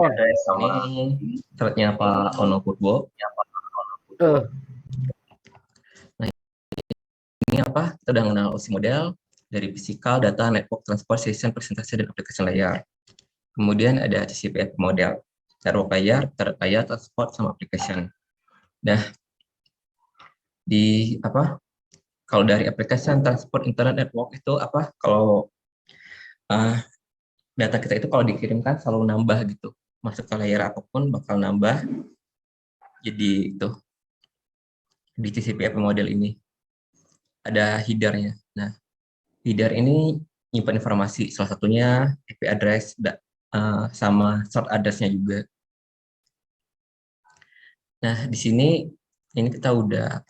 Ini threadnya Pak Ono Purbo. Nah, ini apa? Kita udah mengenal OSI model dari physical, data, network, transport, session, presentasi, dan aplikasi layar. Kemudian ada TCP/IP model, network layer, thread layer, transport, sama application. Nah, di apa? Kalau dari application, transport, internet, network itu apa? Kalau data kita itu kalau dikirimkan selalu nambah gitu. Masuk ke layer apapun bakal nambah. Jadi itu di TCP/IP model ini ada header-nya. Nah, header ini nyimpan informasi, salah satunya IP address sama short address-nya juga. Nah, di sini ini kita udah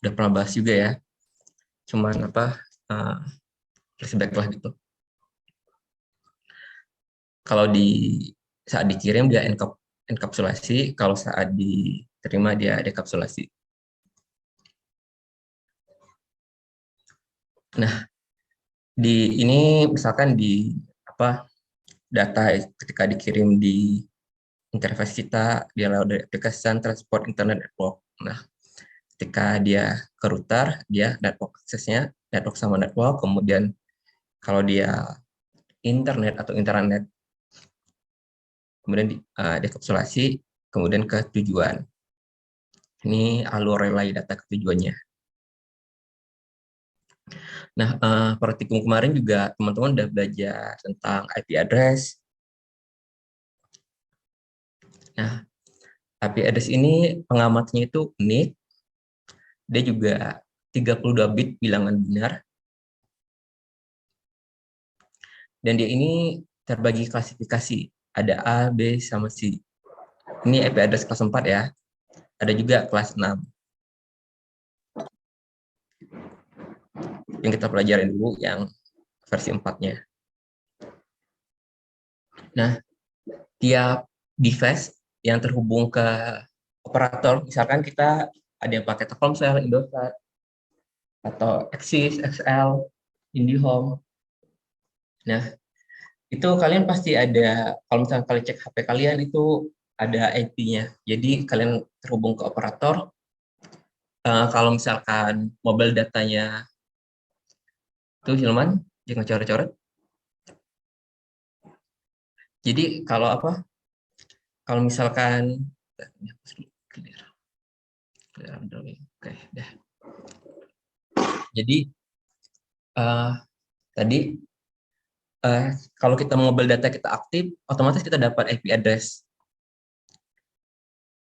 pernah bahas juga ya. Cuman flashback lah gitu. Kalau saat dikirim dia enkapsulasi, kalau saat diterima dia dekapsulasi. Nah, ini misalkan data ketika dikirim di interface kita, dia lewat dari aplikasi transport internet network. Nah, ketika dia ke router, dia network aksesnya, network sama network, kemudian kalau dia internet atau intranet, kemudian dekapsulasi, kemudian ke tujuan. Ini alur relay data ke tujuannya. Nah, praktikum kemarin juga teman-teman udah belajar tentang IP address. Nah, IP address ini pengamatnya itu unik. Dia juga 32 bit bilangan benar. Dan dia ini terbagi klasifikasi. Ada A, B, sama C. Ini IP address kelas 4 ya. Ada juga kelas 6. Yang kita pelajarin dulu yang versi 4-nya. Nah, tiap device yang terhubung ke operator, misalkan kita ada yang pakai Telkomsel, Indosat, atau Axis, XL, IndiHome. Nah, itu kalian pasti ada, kalau misalkan kalian cek HP kalian itu ada IP-nya. Jadi kalian terhubung ke operator, kalau misalkan mobile datanya itu Hilman, jangan coret-coret. Jadi kalau misalkan oke, dah. Jadi tadi kalau kita mobile data kita aktif, otomatis kita dapat IP address.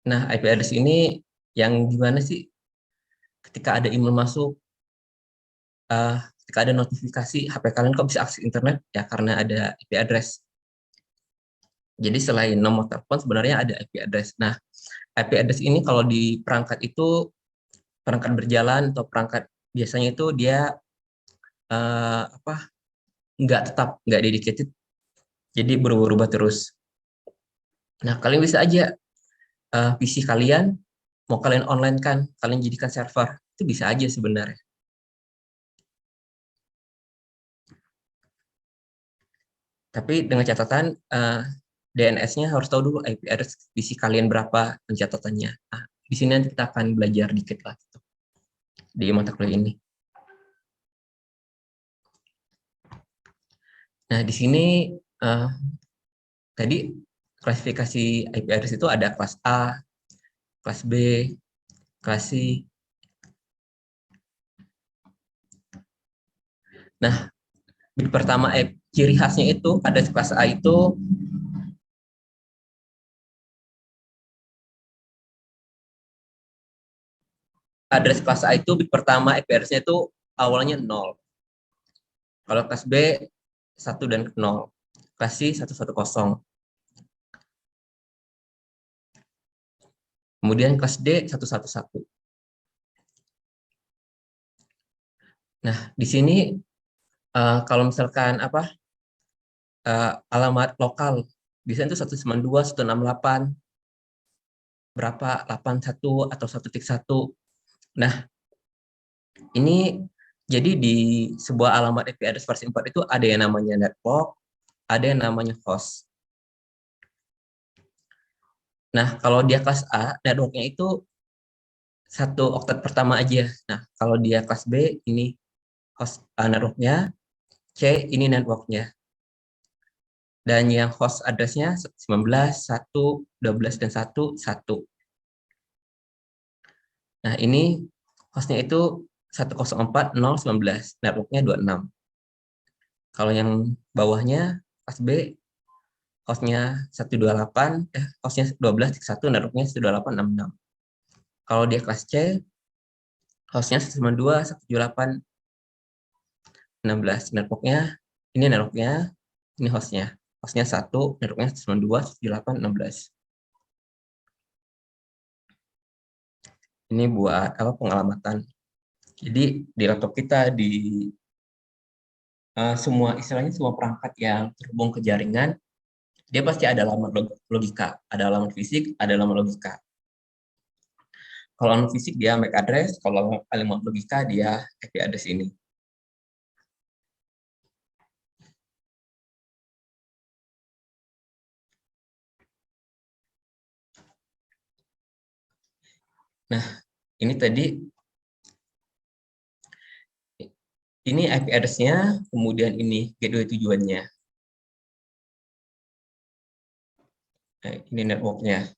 Nah, IP address ini yang gimana sih? Ketika ada email masuk, ketika ada notifikasi HP kalian kok bisa akses internet, ya karena ada IP address. Jadi selain nomor telepon sebenarnya ada IP address. Nah, IP address ini kalau di perangkat itu perangkat berjalan atau perangkat biasanya itu dia nggak tetap, nggak dedicated, jadi berubah-ubah terus. Nah, kalian bisa aja PC kalian mau kalian online kan, kalian jadikan server, itu bisa aja sebenarnya. Tapi dengan catatan DNS-nya harus tahu dulu IP address PC kalian berapa pencatatannya. Nah, di sini nanti kita akan belajar dikit lah gitu, di mata kuliah ini. Nah, di sini tadi klasifikasi IP address itu ada kelas A, kelas B, kelas C. Nah, bit pertama ciri khasnya itu ada kelas A itu address kelas A itu bit pertama IP address-nya itu awalnya 0. Kalau kelas B 1 dan 0. Kelas C 110. Kemudian kelas D 111. Nah, di sini kalau misalkan alamat lokal biasanya itu 192, 168, berapa 81 atau 1.1. Nah, ini jadi di sebuah alamat IP address versi 4 itu ada yang namanya network, ada yang namanya host. Nah, kalau dia kelas A, networknya itu satu oktat pertama aja. Nah, kalau dia kelas B, ini host networknya, C ini networknya. Dan yang host address-nya 19, 1, 12, dan 1, 1. Nah, ini hostnya itu 104.0.19, networknya 26. Kalau yang bawahnya, kelas B, hostnya 128, hostnya 12.1, networknya 128.66. Kalau dia kelas C, hostnya 192, 178.16. Networknya, ini hostnya. Hostnya 1, networknya 192, 178.16. Ini buat apa pengalamatan. Jadi di laptop kita di semua istilahnya semua perangkat yang terhubung ke jaringan, dia pasti ada alamat logika, ada alamat fisik, ada alamat logika. Kalau alamat fisik dia MAC address, kalau alamat logika dia IP address ini. Nah, ini tadi ini IP address-nya, kemudian ini gateway tujuannya. Nah, ini network-nya.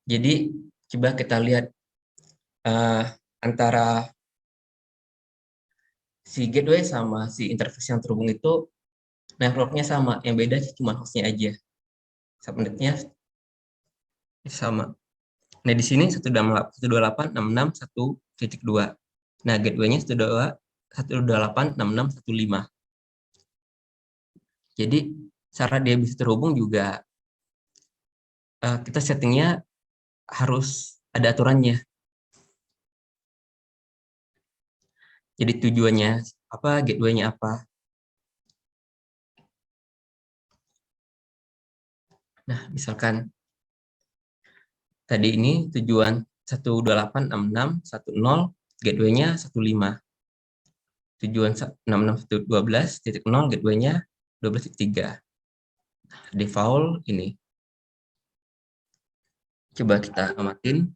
Jadi coba kita lihat antara si gateway sama si interface yang terhubung itu network-nya sama, yang beda cuma host-nya aja. Subnetnya sama. Nah, di sini 128.66.1.2. Nah, gateway-nya 128.66.1.5. Jadi, cara dia bisa terhubung juga kita settingnya harus ada aturannya. Jadi tujuannya apa, gateway-nya apa. Nah, misalkan tadi ini tujuan 128.66.1.0, gateway-nya 1.5. Tujuan 66.112.0, gateway-nya 12.3. Default ini. Coba kita amatin.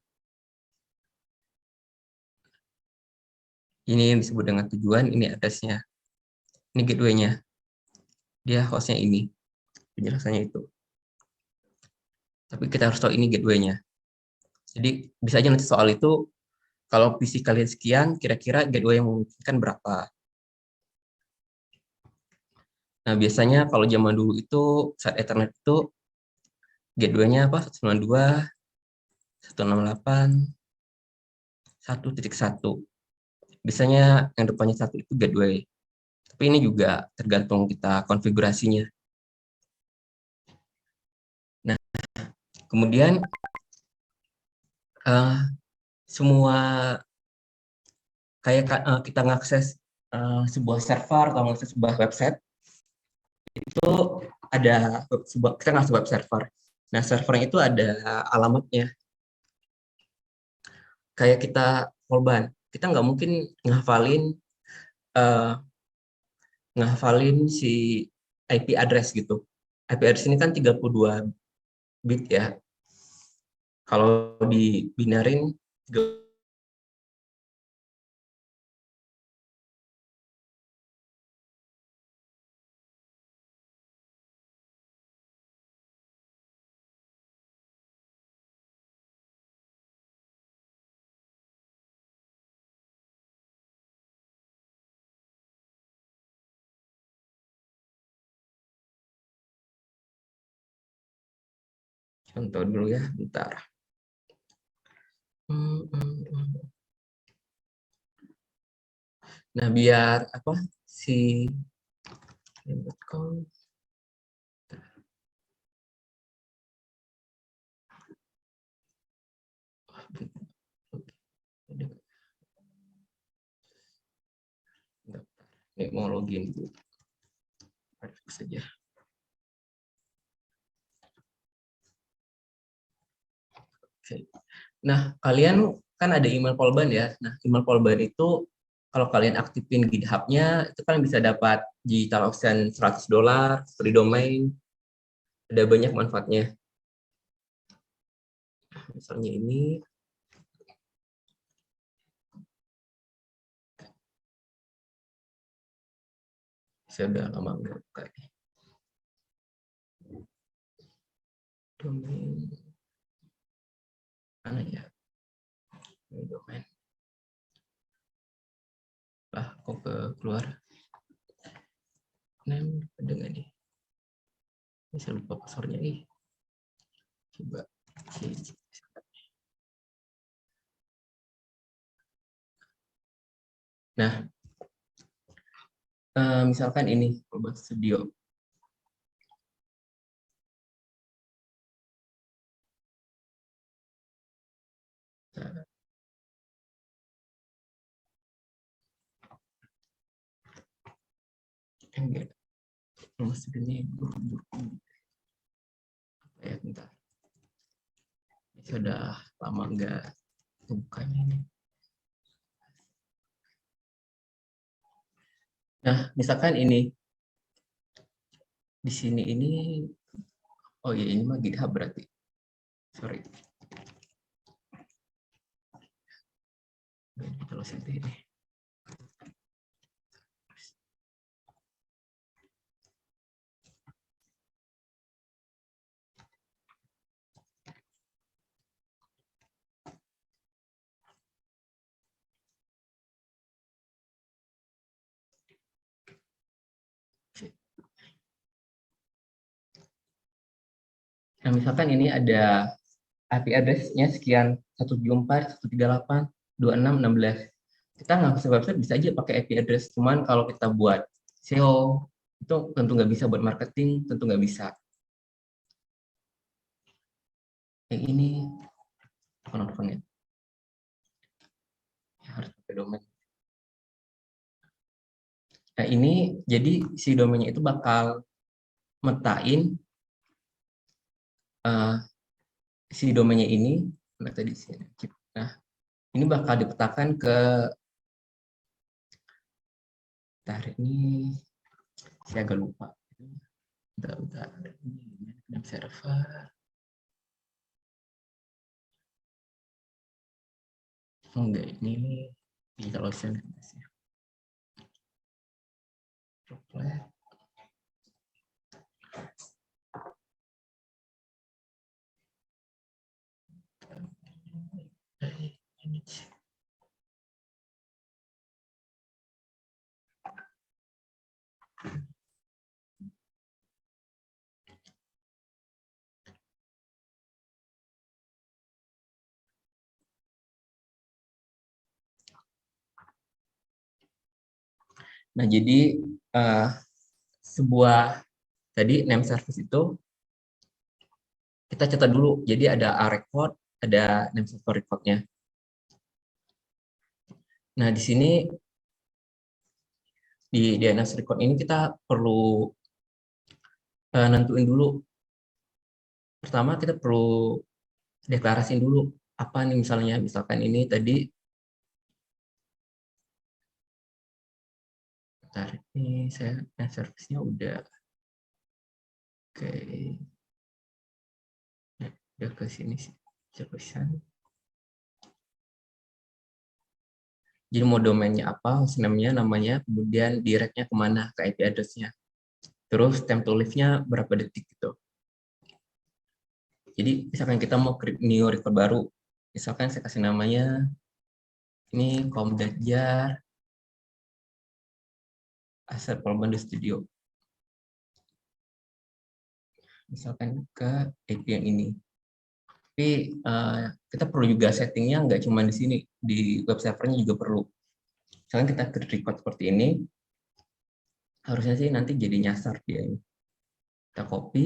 Ini yang disebut dengan tujuan, ini address-nya. Ini gateway-nya. Dia host-nya ini. Penjelasannya itu. Tapi kita harus tahu ini gateway-nya. Jadi bisa aja nanti soal itu, kalau PC kalian sekian, kira-kira gateway yang memungkinkan berapa. Nah, biasanya kalau zaman dulu itu, saat Ethernet itu, gateway-nya apa? 192, 168, 1.1. Biasanya yang depannya 1 itu gateway. Tapi ini juga tergantung kita konfigurasinya. Nah, kemudian semua kayak kita ngakses sebuah server atau ngakses sebuah website, itu ada kita ngakses web server. Nah, servernya itu ada alamatnya. Kayak kita korban, kita nggak mungkin uh, ngehafalin si IP address gitu. IP address ini kan 32 bit ya. Kalau dibinarin contoh dulu ya, bentar. Nah, biar apa si ini mau login dulu saja. Oke. Nah, kalian kan ada email Polban ya. Nah, email Polban itu kalau kalian aktifin GitHub-nya, itu kan bisa dapat digital auction $100 free domain. ada banyak manfaatnya. Misalnya ini, saya udah lama nggak buka ini. Domain mana ya? Domain. Kok keluar? Name ada nggak nih? Bisa lupa passwordnya nih. Coba. Nah, misalkan ini Robot Studio. Enggak, Robot Studio ini ya, bentar. Sudah lama enggak bukanya ini. Nah, misalkan ini di sini ini, oh ya ini mah GitHub berarti. Sorry. Kalau sini ini. Nah, misalkan ini ada IP address-nya sekian 174.138.26.16. Kita ngakses website bisa aja pakai IP address. Cuman kalau kita buat SEO, itu tentu nggak bisa, buat marketing tentu nggak bisa. Yang ini akun-akunnya harus pakai domain. Nah ini jadi si domainnya itu bakal metain si domainnya ini. Tadi sini. Nah ini bakal dipetakan ke ini saya agak lupa. Bentar. Ini server. Enggak, ini digital ocean. Nah, jadi sebuah tadi name service itu kita catat dulu. Jadi ada A record, ada name server recordnya. Nah, di sini di DNS record ini kita perlu nentuin dulu. Pertama kita perlu deklarasiin dulu apa nih, misalkan ini tadi. Bentar, ini saya name service-nya udah udah ke sini sih. Service-nya. Jadi mau domainnya apa, hostname-nya, namanya, kemudian directnya kemana, ke IP address-nya. Terus time to live-nya berapa detik gitu. Jadi misalkan kita mau create new record baru, misalkan saya kasih namanya, ini com.jar asal Polban Studio. Misalkan ke IP yang ini. Tapi kita perlu juga settingnya, nggak cuma di sini, di web servernya juga perlu. Misalkan kita create record seperti ini, harusnya sih nanti jadi nyasar dia ini. Kita copy.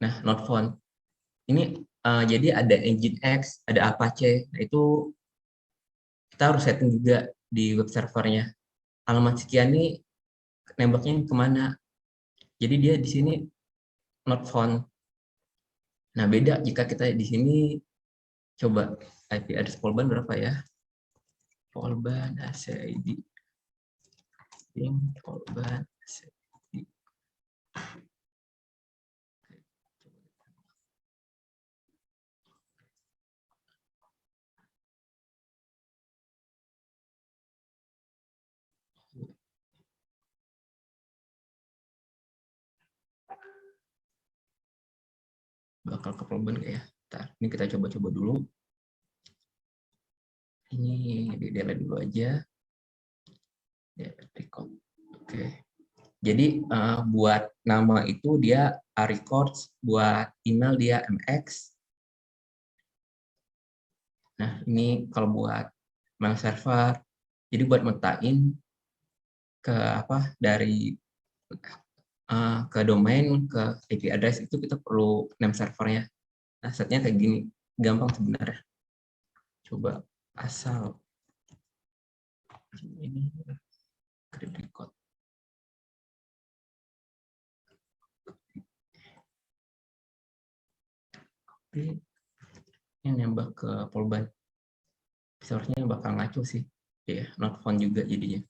Nah, not found. Ini jadi ada Nginx, ada Apache. Nah, itu kita harus setting juga di web servernya. Alamat sekian nih nembaknya kemana. Jadi dia di sini not found. Nah, beda jika kita di sini coba IP address Polban berapa ya? Polban ACID. Polban. Bakal ke Polban nggak ya? Ntar, ini kita coba-coba dulu. Ini di delete dulu aja. Record. Oke. Jadi buat nama itu dia records, buat email dia MX. Nah, ini kalau buat mail server, jadi buat metain ke apa dari ke domain ke IP address itu kita perlu name servernya. Nah, setnya kayak gini, gampang sebenarnya. Coba asal ini credit code. Ini nembak ke Polban. Seharusnya bakal ngaco sih. Ya, not found juga jadinya.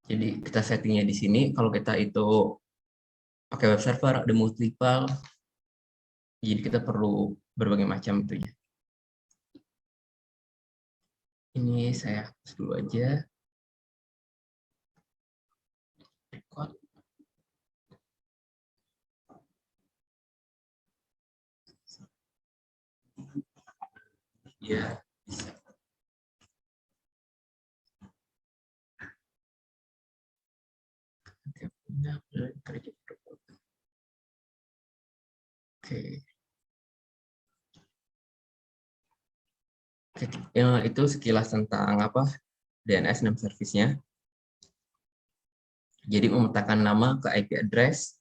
Jadi kita settingnya di sini. Kalau kita itu pakai web server ada multiple, jadi kita perlu berbagai macam itu ya. Ini saya hapus dulu aja. Record. Ya, bisa. Oke. Ya, itu sekilas tentang apa DNS name service-nya. Jadi memetakan nama ke IP address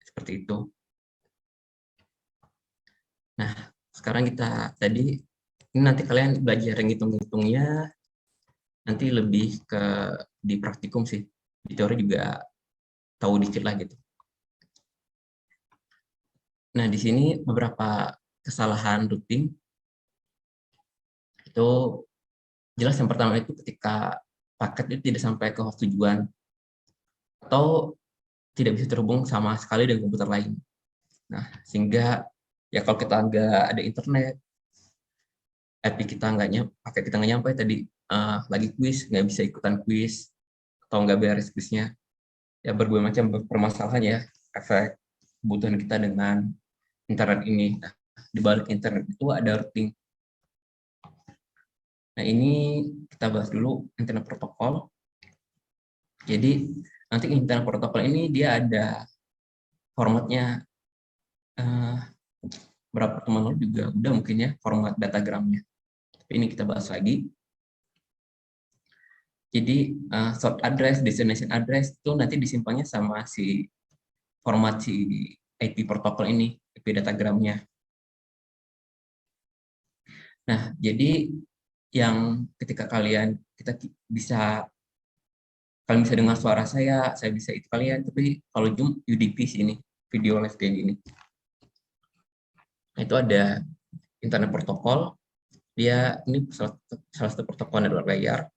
seperti itu. Nah, sekarang kita tadi ini nanti kalian belajar ngitung-ngitungnya nanti lebih ke di praktikum sih. Di teori juga tahu dikit lah gitu. Nah, di sini beberapa kesalahan rutin itu jelas yang pertama itu ketika paket itu tidak sampai ke host tujuan atau tidak bisa terhubung sama sekali dengan komputer lain. Nah, sehingga ya kalau kita nggak ada internet, IP kita nggak nyampe, paket kita nggak nyampe tadi lagi kuis nggak bisa ikutan kuis atau nggak beres kuisnya, ya berbagai macam permasalahan ya efek kebutuhan kita dengan internet ini. Nah, di balik internet itu ada routing. Nah, ini kita bahas dulu internet protokol. Jadi nanti internet protokol ini dia ada formatnya. Berapa teman lo juga udah mungkin ya format datagramnya. Tapi ini kita bahas lagi. Jadi source address, destination address itu nanti disimpannya sama si format si IP protokol ini, IP datagramnya. Nah, jadi yang ketika kalian kalian bisa dengar suara saya bisa itu kalian, tapi kalau Zoom UDP sini, video live kayak gini. Nah, itu ada internet protokol, dia ini salah satu protokol network layer.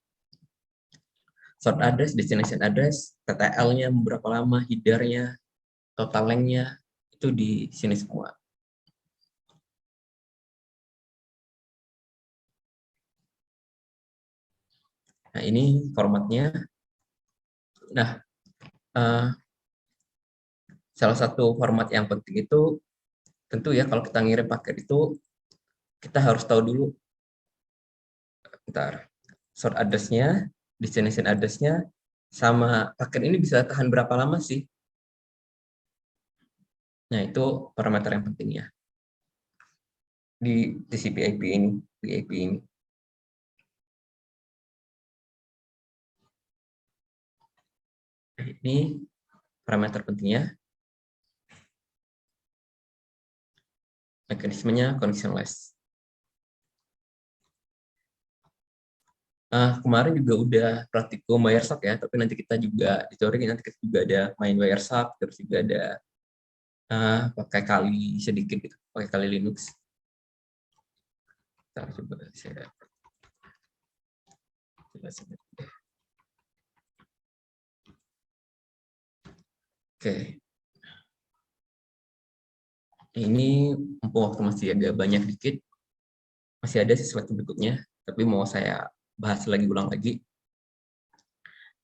Source address, destination address, TTL-nya berapa lama, header-nya, total length-nya, itu di sini semua. Nah, ini formatnya. Nah, salah satu format yang penting itu, tentu ya kalau kita ngirim paket itu, kita harus tahu dulu, source address-nya, destination address-nya, sama paket ini bisa tahan berapa lama sih. Nah, itu parameter yang penting ya. Di TCP IP ini, di IP ini. Ini parameter pentingnya. Mekanismenya connectionless. Kemarin juga udah praktikum Wireshark ya, tapi nanti kita juga di teori nanti kita juga ada main Wireshark, terus juga ada pakai Kali sedikit gitu, pakai Kali Linux. Kita coba share. Oke, ini mumpung waktu masih agak banyak dikit, masih ada sesuatu berikutnya, tapi mau saya bahas lagi ulang lagi.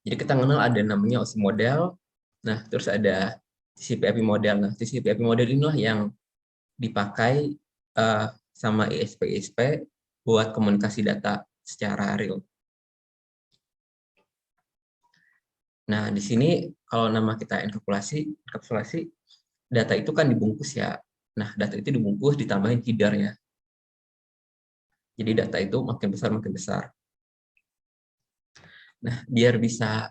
Jadi kita kenal ada namanya OSI model, nah terus ada TCP/IP model. Nah TCP/IP model inilah yang dipakai sama ISP-ISP buat komunikasi data secara real. Nah, di sini kalau nama kita enkapsulasi, data itu kan dibungkus ya. Nah, data itu dibungkus ditambahin header ya. Jadi data itu makin besar makin besar. Nah, biar bisa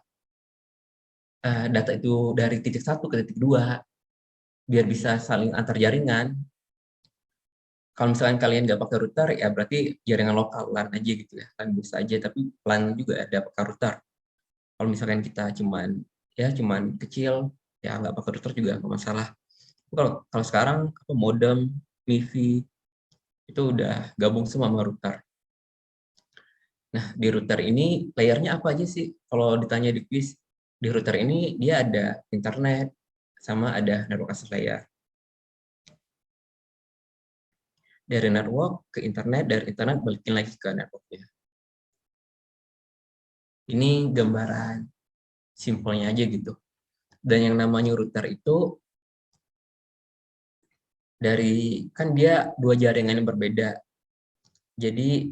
data itu dari titik 1 ke titik 2, biar bisa saling antar jaringan. Kalau misalkan kalian nggak pakai router, ya berarti jaringan lokal, LAN aja gitu ya. LAN bisa aja, tapi LAN juga ada pakai router. Kalau misalkan kita cuman kecil, ya nggak pakai router juga nggak masalah. Kalau sekarang modem, MIFI itu udah gabung semua sama router. Nah, di router ini layernya apa aja sih? Kalau ditanya di quiz, di router ini dia ada internet sama ada network access layer. Dari network ke internet, dari internet balikin lagi ke networknya. Ini gambaran simpelnya aja gitu. Dan yang namanya router itu kan dia dua jaringan yang berbeda. Jadi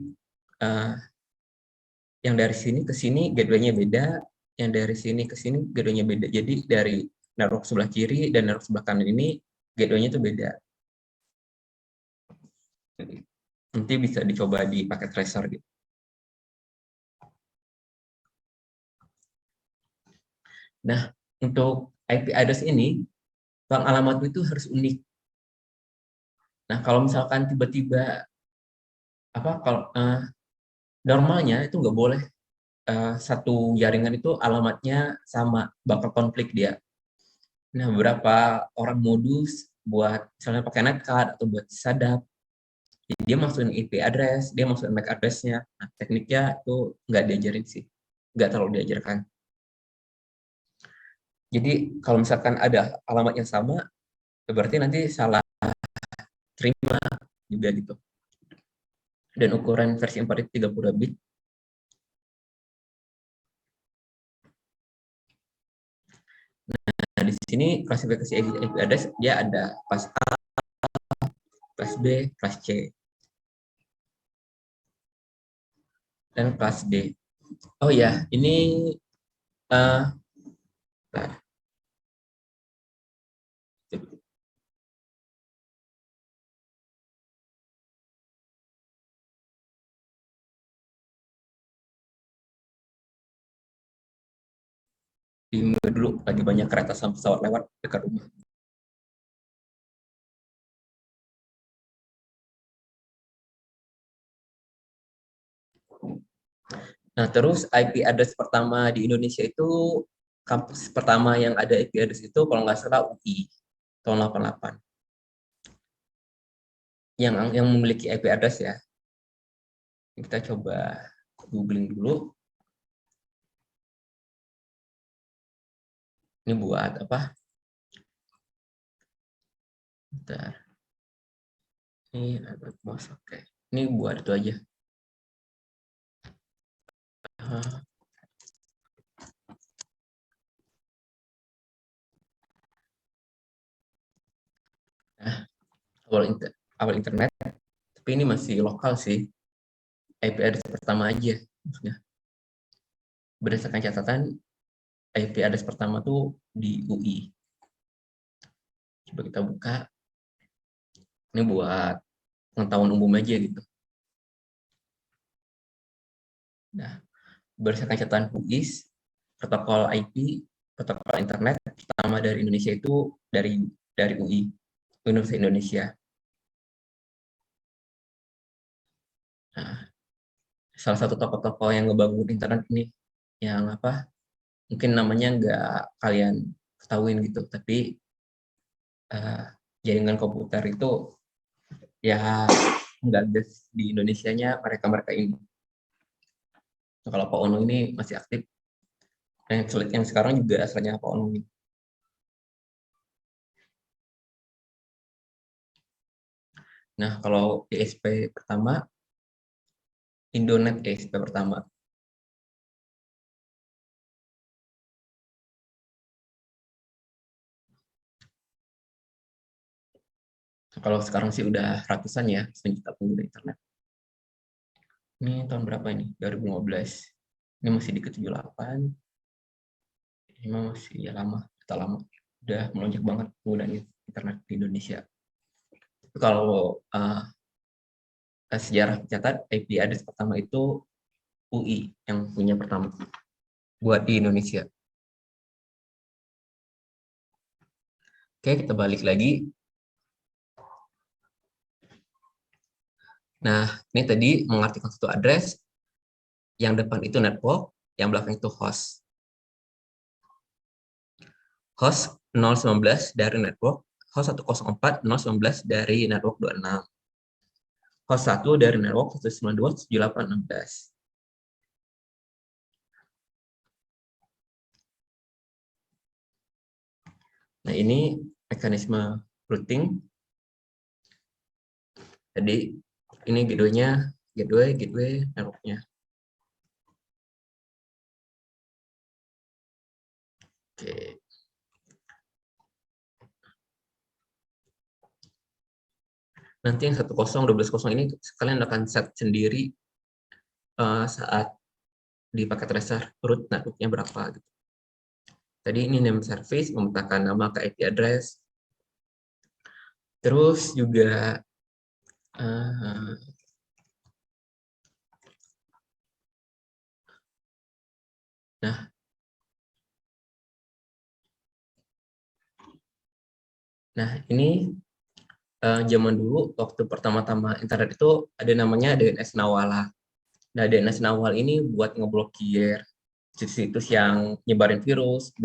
yang dari sini ke sini gateway-nya beda, yang dari sini ke sini gateway-nya beda. Jadi dari network sebelah kiri dan network sebelah kanan ini gateway-nya itu beda. Nanti bisa dicoba di paket tracer gitu. Nah, untuk IP address ini, bank alamat itu harus unik. Nah, kalau misalkan tiba-tiba kalau normalnya itu nggak boleh satu jaringan itu alamatnya sama, bakal konflik dia. Nah, beberapa orang modus buat misalnya pakai netcard atau buat sadap, dia masukin IP address, dia masukin MAC address-nya. Nah, tekniknya itu nggak diajarin sih, nggak terlalu diajarkan. Jadi kalau misalkan ada alamat yang sama, berarti nanti salah terima juga gitu. Dan ukuran versi 4 itu 32 bit. Nah, di sini klasifikasi IP address dia ada kelas A, kelas B, kelas C, dan kelas D. Oh ya, ini uh, di dulu lagi banyak kereta sama pesawat lewat dekat rumah. Nah, terus IP address pertama di Indonesia itu, kampus pertama yang ada IP address itu kalau nggak salah UI tahun 88. Yang memiliki IP address ya. Kita coba googling dulu. Ini buat apa? Bentar. Ini ada mouse, oke. Ini buat itu aja. Nah, awal internet, tapi ini masih lokal sih. IP address pertama aja, maksudnya. Berdasarkan catatan, IP address pertama tuh di UI. Coba kita buka. Ini buat pengetahuan umum aja gitu. Nah, berdasarkan catatan UIS, protokol IP, protokol internet pertama dari Indonesia itu dari UI, Universitas Indonesia. Nah, salah satu tokoh-tokoh yang ngebangun internet ini, yang apa? Mungkin namanya nggak kalian ketahuin gitu, tapi jaringan komputer itu ya nggak ada di Indonesianya mereka-mereka ini. Nah, kalau Pak Ono ini masih aktif. Nah, yang sekarang juga asalnya Pak Ono ini. Nah, kalau ESP pertama, Indonet ESP pertama. Nah, kalau sekarang sih udah ratusan ya, 1 juta pengguna internet. Ini tahun berapa ini? 2015. Ini masih di ke-78. Ini masih ya lama, kita lama. Udah melonjak banget penggunaan internet di Indonesia. Kalau sejarah tercatat, IP address pertama itu UI yang punya pertama buat di Indonesia. Oke, kita balik lagi. Nah, ini tadi mengartikan satu address, yang depan itu network, yang belakang itu host. Host 019 dari network, host 104 019 dari network 26. Host 1 dari network 192 7816. Nah, ini mekanisme routing. Jadi ini gateway networknya. Oke. Nanti yang 10, 12 ini kalian akan set sendiri saat di paket tracer root networknya berapa gitu. Tadi ini name service, memetakan nama ke IP address. Terus juga nah ini zaman dulu waktu pertama-tama internet itu ada namanya DNS Nawala. Nah, DNS Nawala ini buat ngeblokir situs-situs yang nyebarin virus,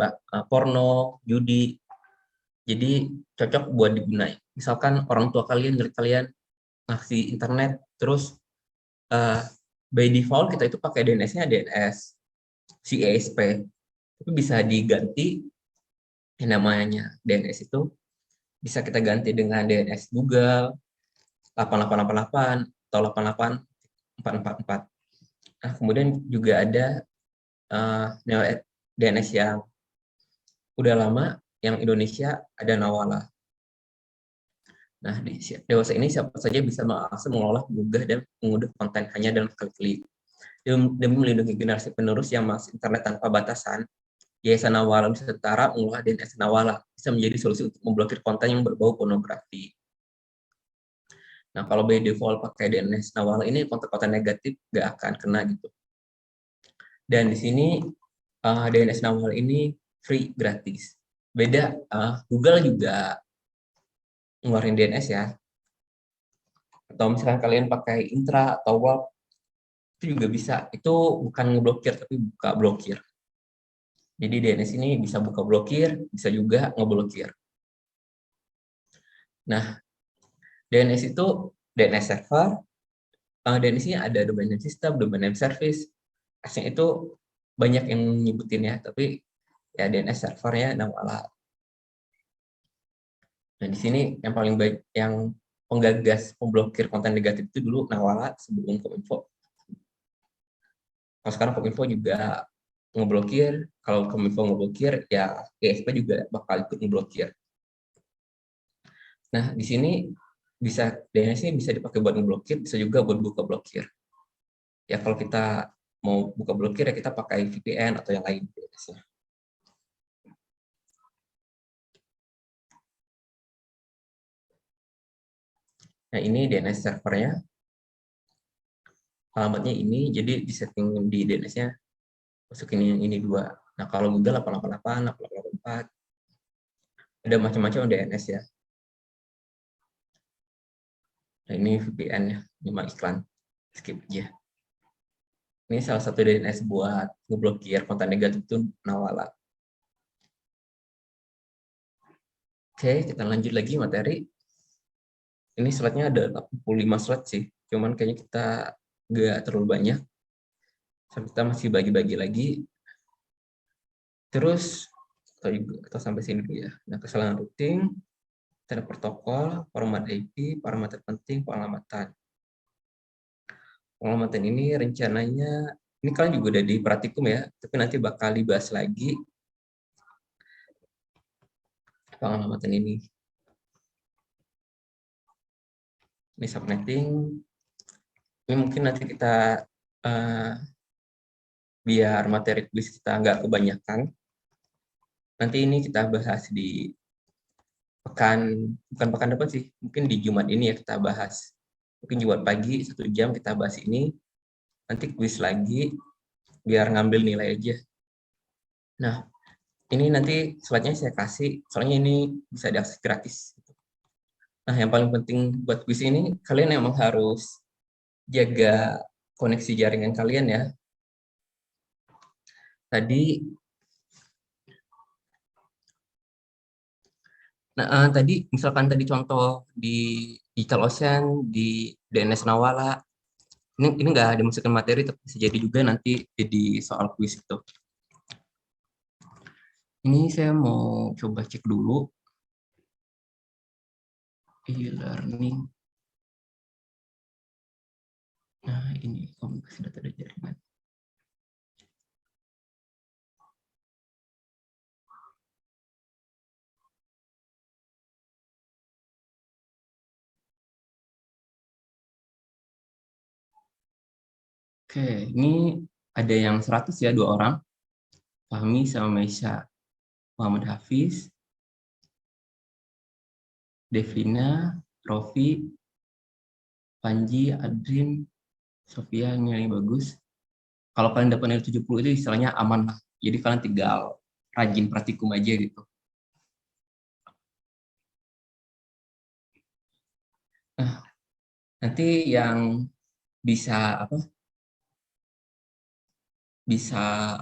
porno, judi. Jadi cocok buat digunain. Misalkan orang tua kalian, kalian ngasih internet, terus by default kita itu pakai DNS-nya DNS CESP. Tapi bisa diganti yang namanya DNS itu bisa kita ganti dengan DNS Google 8888 atau 88444. Nah, kemudian juga ada DNS yang udah lama, yang Indonesia ada Nawala. Nah, di dewasa ini siapa saja bisa mengakses, mengolah, menggugah, dan mengunduh konten hanya dalam klik-klik. Demi melindungi generasi penerus yang mengakses internet tanpa batasan, Yayasan Nawala Nusantara mengolah DNS Nawala bisa menjadi solusi untuk memblokir konten yang berbau pornografi. Nah, kalau by default pakai DNS Nawala ini, konten-konten negatif nggak akan kena gitu. Dan di sini DNS Nawala ini free, gratis. Beda, Google juga ngeluarin DNS ya. Atau misalkan kalian pakai Intra atau Warp, itu juga bisa. Itu bukan ngeblokir, tapi buka blokir. Jadi DNS ini bisa buka blokir, bisa juga ngeblokir. Nah, DNS itu DNS server, DNS-nya ada domain name system, domain name service. Aslinya itu banyak yang nyebutin ya, tapi ya DNS servernya Nawala. Nah, di sini yang paling baik, yang penggagas pemblokir konten negatif itu dulu Nawala sebelum Kominfo. Kalau sekarang Kominfo juga ngeblokir, kalau Kominfo ngeblokir, ya ESP juga bakal ikut ngeblokir. Nah, di sini bisa DNS ini bisa dipakai buat ngeblokir, bisa juga buat buka blokir. Ya kalau kita mau buka blokir ya kita pakai VPN atau yang lain DNS-nya. Nah, ini DNS servernya. Alamatnya ini, jadi di setting di DNS-nya masukin yang ini 2. Nah, kalau Google 888, 884, ada macam-macam DNS ya. Nah, ini VPN-nya, ini mah iklan. Skip aja. Ini salah satu DNS buat ngeblokir konten negatif itu Nawala. Oke, kita lanjut lagi materi. Ini slide-nya ada 85 slide sih, cuman kayaknya kita nggak terlalu banyak. kita masih bagi-bagi lagi. Terus kita sampai sini dulu ya. Nah, kesalahan routing, tanda protokol, format IP, parameter penting, pengamatan. Pengamatan ini rencananya, ini kalian juga udah di praktikum ya, tapi nanti bakal dibahas lagi pengamatan ini. Ini subnetting, ini mungkin nanti kita biar materi kuis kita nggak kebanyakan. Nanti ini kita bahas di bukan pekan depan sih, mungkin di Jumat ini ya kita bahas. Mungkin Jumat pagi 1 jam kita bahas ini, nanti kuis lagi biar ngambil nilai aja. Nah, ini nanti slide-nya saya kasih, soalnya ini bisa diakses gratis. Nah, yang paling penting buat kuis ini, kalian emang harus jaga koneksi jaringan kalian ya. Tadi misalkan tadi contoh di Digital Ocean, di DNS Nawala, ini nggak dimasukkan materi, tapi bisa jadi juga nanti jadi soal kuis itu. Ini saya mau coba cek dulu e-learning. Nah, ini komunikasi data dan jaringan. Oke, ini ada yang 100 ya, 2 orang. Fahmi sama Maisha. Muhammad Hafiz, Devina, Rofi, Panji, Adrin, Sofia, ini bagus. Kalau kalian dapat nilai 70 itu istilahnya aman lah. Jadi kalian tinggal rajin praktikum aja gitu. Nah, nanti yang bisa apa? Bisa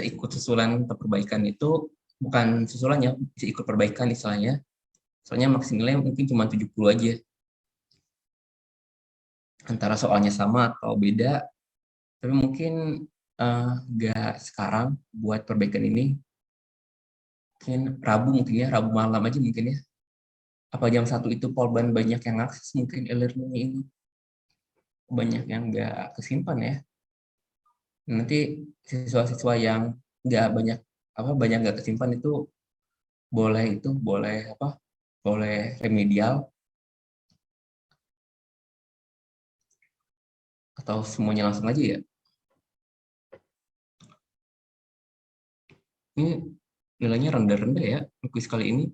ikut susulan perbaikan itu bukan susulannya, bisa ikut perbaikan istilahnya. Soalnya maksimalnya mungkin cuma 70 aja. Antara soalnya sama atau beda, tapi mungkin nggak sekarang buat perbaikan ini. Mungkin mungkin ya, Rabu malam aja mungkin ya. Apa jam 1 itu polban banyak yang akses mungkin e-learning ini. Banyak yang nggak kesimpan ya. Nanti siswa-siswa yang nggak banyak nggak kesimpan itu boleh remedial atau semuanya langsung aja ya. Ini nilainya rendah-rendah ya kuis kali ini.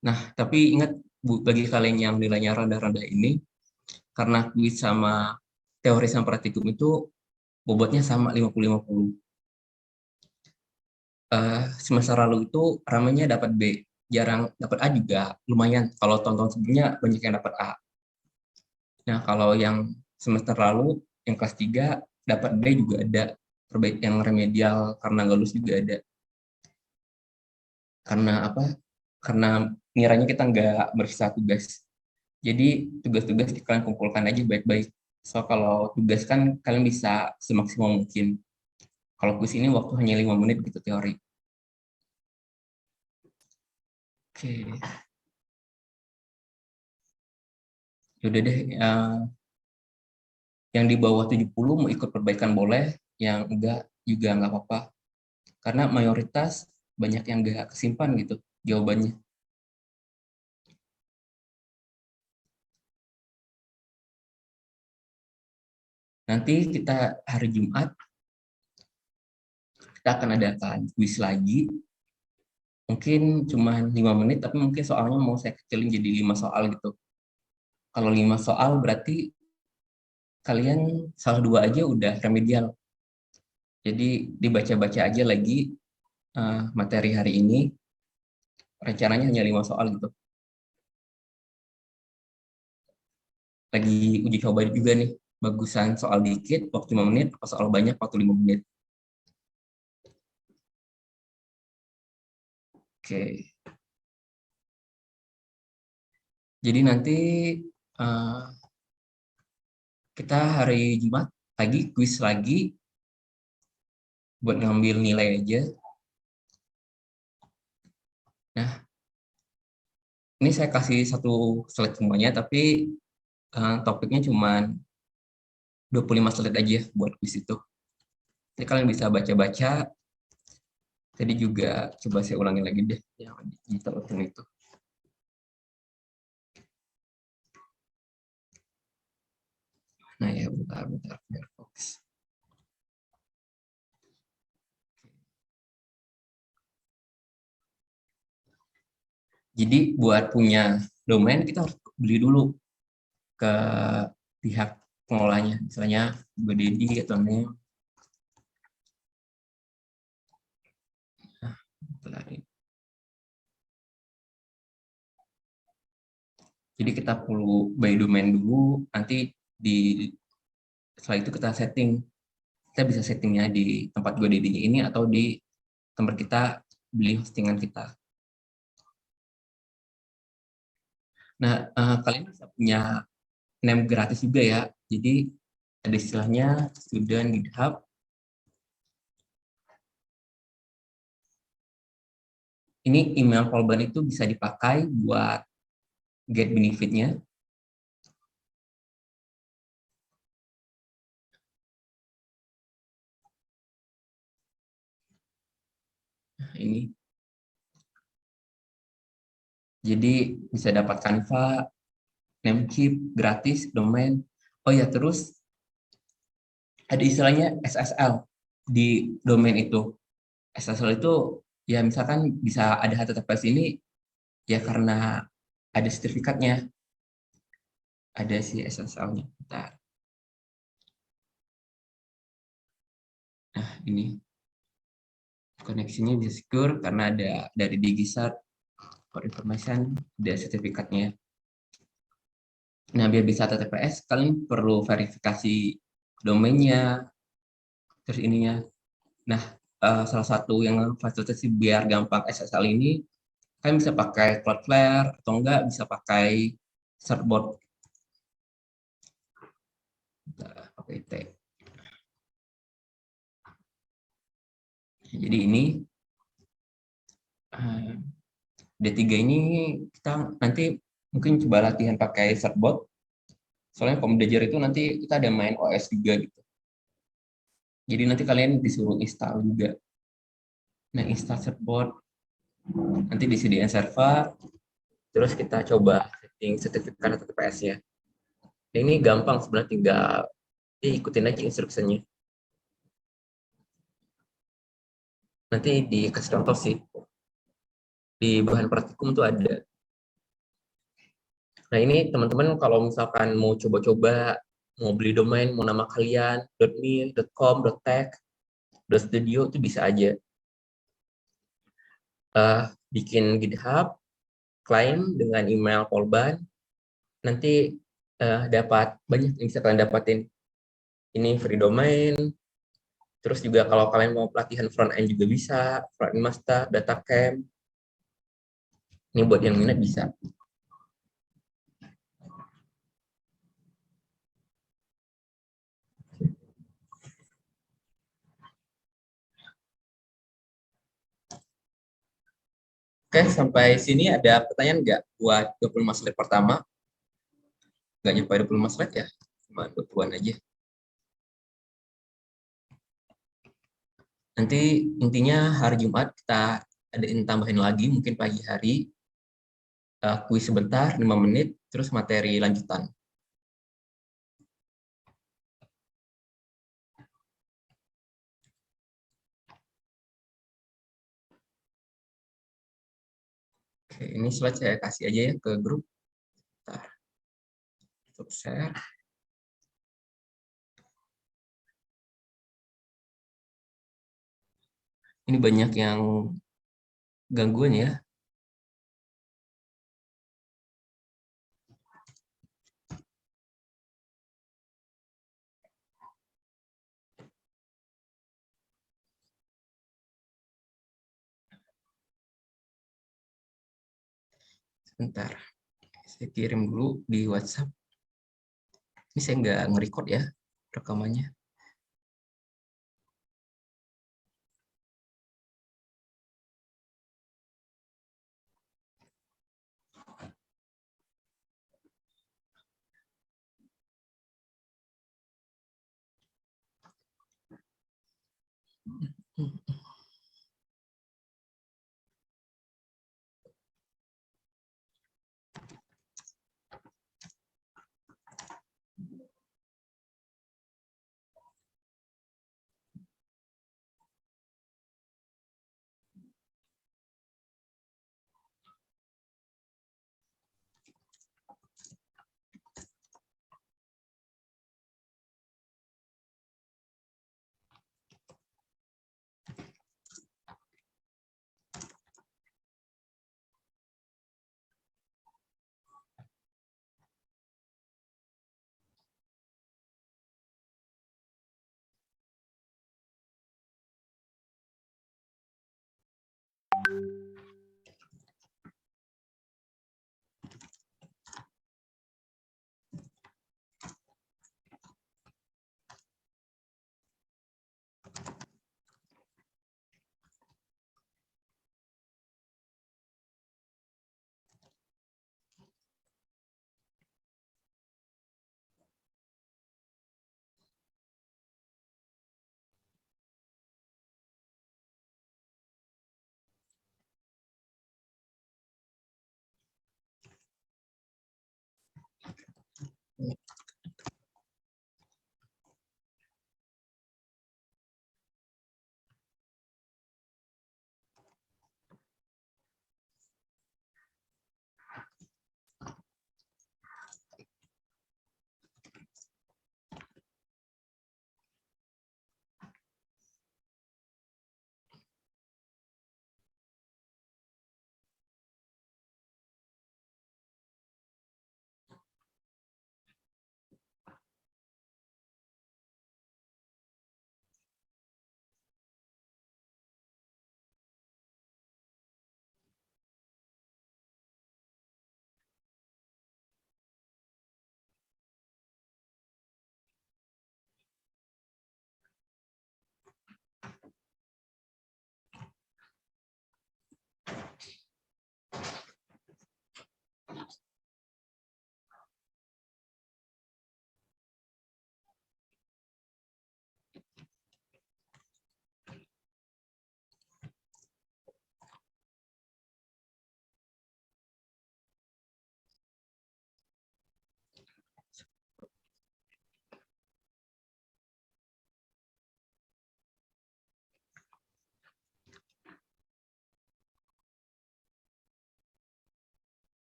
Nah, tapi ingat bagi kalian yang nilainya rendah-rendah ini, karena kuis sama teori sama praktikum itu bobotnya sama 50-50. Semester lalu itu ramainya dapat B, jarang dapat A juga lumayan. Kalau tahun-tahun sebelumnya banyak yang dapat A. Nah, kalau yang semester lalu yang kelas 3 dapat B juga ada. Yang remedial karena nggak lulus juga ada. Karena apa? Karena ngiranya kita nggak berisa tugas. Jadi tugas-tugas kalian kumpulkan aja baik-baik. So kalau tugas kan kalian bisa semaksimal mungkin. Kalau kuis ini waktu hanya 5 menit gitu teori. Oke. Yaudah deh, yang di bawah 70 mau ikut perbaikan boleh, yang enggak juga nggak apa-apa. Karena mayoritas banyak yang nggak kesimpan gitu jawabannya. Nanti kita hari Jumat, kita akan adakan kuis lagi. Mungkin cuma 5 menit, tapi mungkin soalnya mau saya kecilin jadi 5 soal gitu. Kalau 5 soal berarti kalian salah 2 aja udah remedial. Jadi dibaca-baca aja lagi materi hari ini. Rencananya hanya 5 soal gitu. Lagi uji coba juga nih. Bagusan soal dikit, waktu 5 menit, atau soal banyak, waktu 5 menit. Oke. Jadi nanti Eh, kita hari Jumat lagi kuis lagi buat ngambil nilai aja. Nah, ini saya kasih satu slide semuanya, tapi topiknya cuma 25 slide aja buat kuis itu. Jadi kalian bisa baca-baca. Tadi juga coba saya ulangi lagi deh yang digital ocean itu. Nah ya, bentar, Firefox. Jadi buat punya domain kita harus beli dulu ke pihak pengelolanya, misalnya GoDaddy atau name. Nah, jadi kita perlu buy domain dulu, nanti setelah itu kita setting. Kita bisa settingnya di tempat GoDaddy ini atau di tempat kita beli hostingan kita. Nah, kalian bisa punya name gratis juga ya. Jadi ada istilahnya student GitHub. Ini email Polban itu bisa dipakai buat get benefitnya. Nah, ini. Jadi bisa dapat Canva, Namecheap, gratis, domain. Oh ya, terus ada istilahnya SSL di domain itu. SSL itu ya misalkan bisa ada HTTPS ini ya karena ada sertifikatnya, ada si SSL-nya. Nah, ini koneksinya bisa secure karena ada dari DigiCert for information, ada sertifikatnya. Nah, biar bisa HTTPS, kalian perlu verifikasi domainnya, terus ininya. Nah, salah satu yang fasilitasi biar gampang SSL ini, kalian bisa pakai Cloudflare, atau enggak bisa pakai Certbot. Pakai T. Jadi ini, D3 ini kita nanti mungkin coba latihan pakai Certbot. Soalnya kalau belajar itu nanti kita ada main OS juga gitu. Jadi nanti kalian disuruh install juga. Nah, install Certbot, nanti disediain server, terus kita coba setting sertifikat TTPS-nya. Ini gampang sebenarnya, tinggal ikutin aja instruksinya. Nanti dikasih contoh sih. Di bahan praktikum tuh ada. Nah, ini teman-teman kalau misalkan mau coba-coba, mau beli domain, mau nama kalian, .me, .com, .tech, .studio, itu bisa aja. Bikin GitHub, klaim dengan email Polban, nanti dapat banyak yang bisa kalian dapatin. Ini free domain, terus juga kalau kalian mau pelatihan front end juga bisa, front end master, data camp. Ini buat yang minat bisa. Oke, sampai sini ada pertanyaan nggak buat 25 slide pertama? Nggak nyampe 25 slide ya? Cuma 20-an aja. Nanti intinya hari Jumat kita adain tambahin lagi, mungkin pagi hari, kuis sebentar, 5 menit, terus materi lanjutan. Oke, ini slide saya kasih aja ya ke grup. Bentar. Stop share. Ini banyak yang gangguan ya. Sebentar. Saya kirim dulu di WhatsApp. Ini saya nggak nge-record ya rekamannya.